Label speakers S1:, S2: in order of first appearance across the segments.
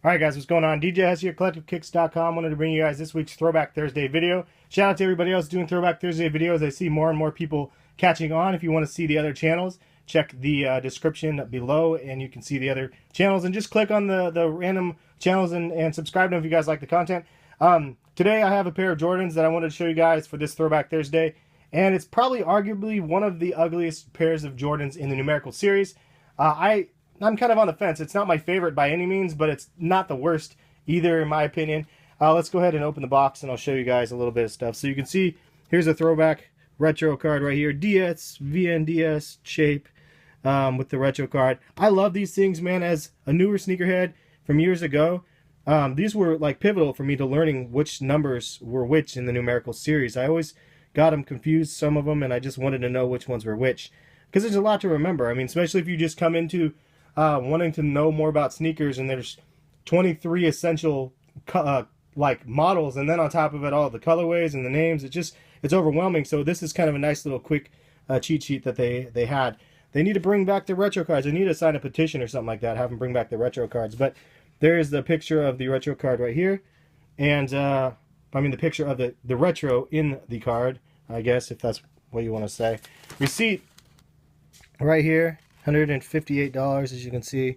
S1: Alright guys, what's going on? DJ Hess here, CollectiveKicks.com. Wanted to bring you guys this week's Throwback Thursday video. Shout out to everybody else doing Throwback Thursday videos. I see more and more people catching on. If you want to see the other channels, check the description below and you can see the other channels. And just click on the random channels and subscribe to them if you guys like the content. Today I have a pair of Jordans that I wanted to show you guys for this Throwback Thursday. And it's probably arguably one of the ugliest pairs of Jordans in the numerical series. I'm kind of on the fence. It's not my favorite by any means, but it's not the worst either in my opinion. Let's go ahead and open the box and I'll show you guys a little bit of stuff. So you can see here's a throwback retro card right here. DS, VNDS shape with the retro card. I love these things, man. As a newer sneakerhead from years ago, these were like pivotal for me to learning which numbers were which in the numerical series. I always got them confused, some of them, and I just wanted to know which ones were which. Because there's a lot to remember. I mean, especially if you just come into wanting to know more about sneakers and there's 23 essential like models, and then on top of it all the colorways and the names, it's overwhelming. So this is kind of a nice little quick cheat sheet that they had. They need to bring back the retro cards. They need to sign a petition or something like that, have them bring back the retro cards. But there's the picture of the retro card right here, and I mean the picture of the retro in the card, I guess, if that's what you want to say. Receipt right here, $158, as you can see,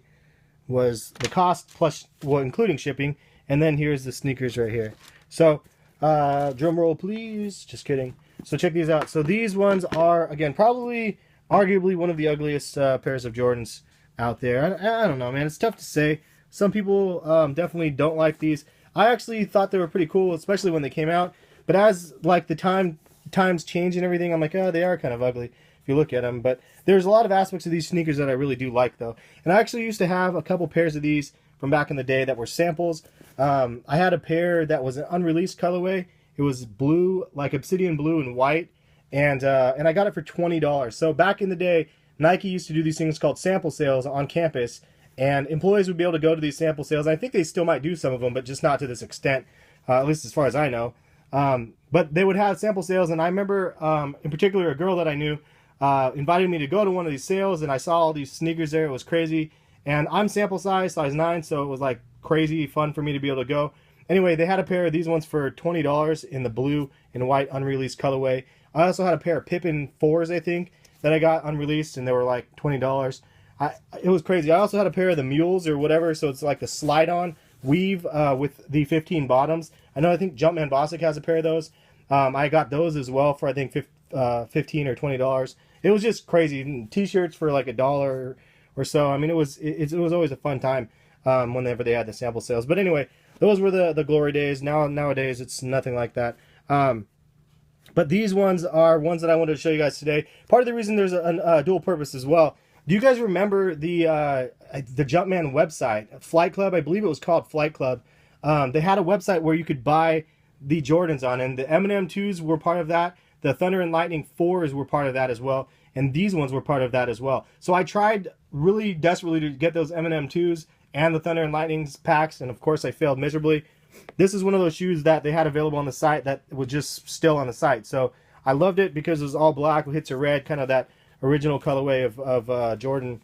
S1: was the cost plus, well, including shipping. And then here's the sneakers right here. So drum roll please, just kidding. So check these out. So these ones are, again, probably arguably one of the ugliest pairs of Jordans out there. I don't know, man, it's tough to say. Some people definitely don't like these. I actually thought they were pretty cool, especially when they came out, but as like the times change and everything, I'm like, oh, they are kind of ugly if you look at them. But there's a lot of aspects of these sneakers that I really do like, though. And I actually used to have a couple pairs of these from back in the day that were samples. I had a pair that was an unreleased colorway. It was blue, like obsidian blue and white, and I got it for $20. So back in the day, Nike used to do these things called sample sales on campus, and employees would be able to go to these sample sales. I think they still might do some of them, but just not to this extent, at least as far as I know. But they would have sample sales, and I remember in particular a girl that I knew invited me to go to one of these sales, and I saw all these sneakers there. It was crazy, and I'm sample size 9, so it was like crazy fun for me to be able to go. Anyway, they had a pair of these ones for $20 in the blue and white unreleased colorway. I also had a pair of Pippin 4s, I think, that I got unreleased, and they were like $20. It was crazy. I also had a pair of the Mules or whatever, so it's like the slide-on weave with the 15 bottoms. I think Jumpman Bostic has a pair of those. I got those as well for I think $15 or $20. It was just crazy. T-shirts for like $1 or so. I mean, it was always a fun time whenever they had the sample sales. But anyway, those were the glory days. Nowadays, it's nothing like that. But these ones are ones that I wanted to show you guys today. Part of the reason there's a dual purpose as well. Do you guys remember the Jumpman website, Flight Club? I believe it was called Flight Club. They had a website where you could buy the Jordans on, and the Eminem 2s were part of that. The Thunder and Lightning 4s were part of that as well, and these ones were part of that as well. So I tried really desperately to get those Eminem 2s and the Thunder and Lightnings packs, and of course I failed miserably. This is one of those shoes that they had available on the site that was just still on the site. So I loved it because it was all black with hits of red, kind of that original colorway of Jordan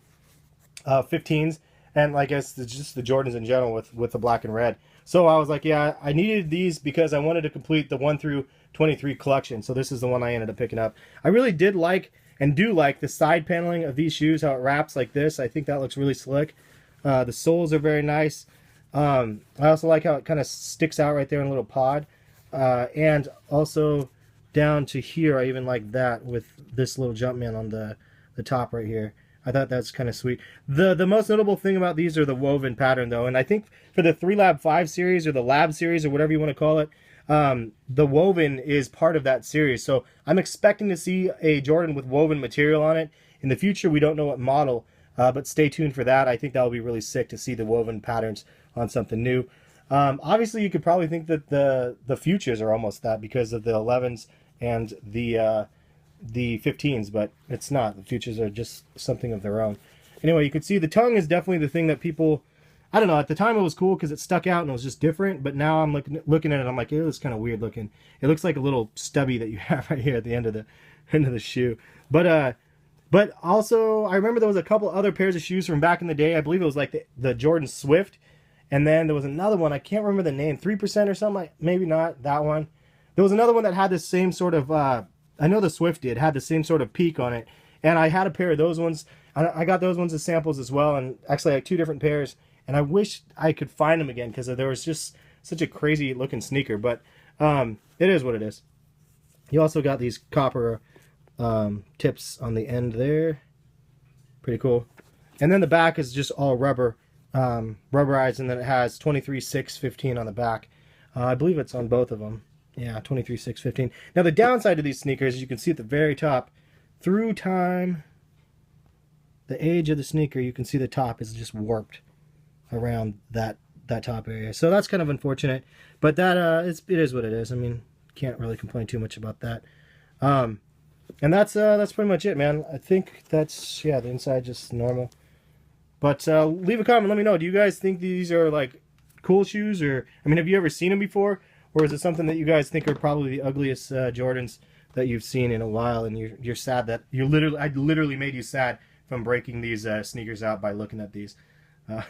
S1: 15s, and I guess just the Jordans in general with the black and red. So I was like, yeah, I needed these because I wanted to complete the 1 through 23 collection. So this is the one I ended up picking up. I really did like and do like the side paneling of these shoes, how it wraps like this. I think that looks really slick. The soles are very nice. I also like how it kind of sticks out right there in a little pod. And also down to here, I even like that with this little Jumpman on the top right here. I thought that's kind of sweet. The most notable thing about these are the woven pattern, though. And I think for the 3 Lab 5 series or the Lab series or whatever you want to call it, the woven is part of that series. So I'm expecting to see a Jordan with woven material on it. In the future, we don't know what model, but stay tuned for that. I think that will be really sick to see the woven patterns on something new. Obviously, you could probably think that the futures are almost that because of the 11s and the 15s, but it's not. The futures are just something of their own. Anyway, you can see the tongue is definitely the thing that people, I don't know, at the time it was cool because it stuck out and it was just different, but now I'm looking at it, I'm like, it looks kind of weird looking. It looks like a little stubby that you have right here at the end of the shoe. But also, I remember there was a couple other pairs of shoes from back in the day. I believe it was like the Jordan Swift, And then there was another one, I can't remember the name, 3% or something, maybe not that one. There was another one that had the same sort of, I know the Swift did, had the same sort of peak on it. And I had a pair of those ones. I got those ones as samples as well, and actually I had 2 different pairs. And I wish I could find them again because there was just such a crazy looking sneaker. But it is what it is. You also got these copper tips on the end there. Pretty cool. And then the back is just all rubber, rubberized, and then it has 23.615 on the back. I believe it's on both of them. Yeah, 23.615. Now the downside of these sneakers, as you can see at the very top, through time, the age of the sneaker, you can see the top is just warped around that top area. So that's kind of unfortunate, but that it is what it is. I mean, can't really complain too much about that. And that's pretty much it, man. I think that's, yeah, the inside just normal. But leave a comment, let me know. Do you guys think these are like cool shoes, or I mean, have you ever seen them before, or is it something that you guys think are probably the ugliest Jordans that you've seen in a while, and you're sad that I literally made you sad from breaking these sneakers out by looking at these. Leave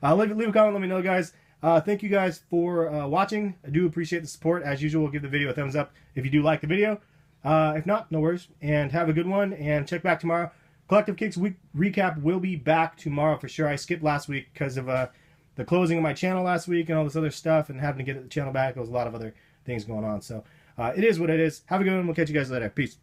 S1: a comment, let me know, guys. Thank you guys for watching. I do appreciate the support. As usual, give the video a thumbs up if you do like the video. If not, no worries. And have a good one, and check back tomorrow. Collective Kicks week recap will be back tomorrow for sure. I skipped last week because of the closing of my channel last week and all this other stuff, and having to get the channel back. There was a lot of other things going on. So it is what it is. Have a good one. We'll catch you guys later. Peace.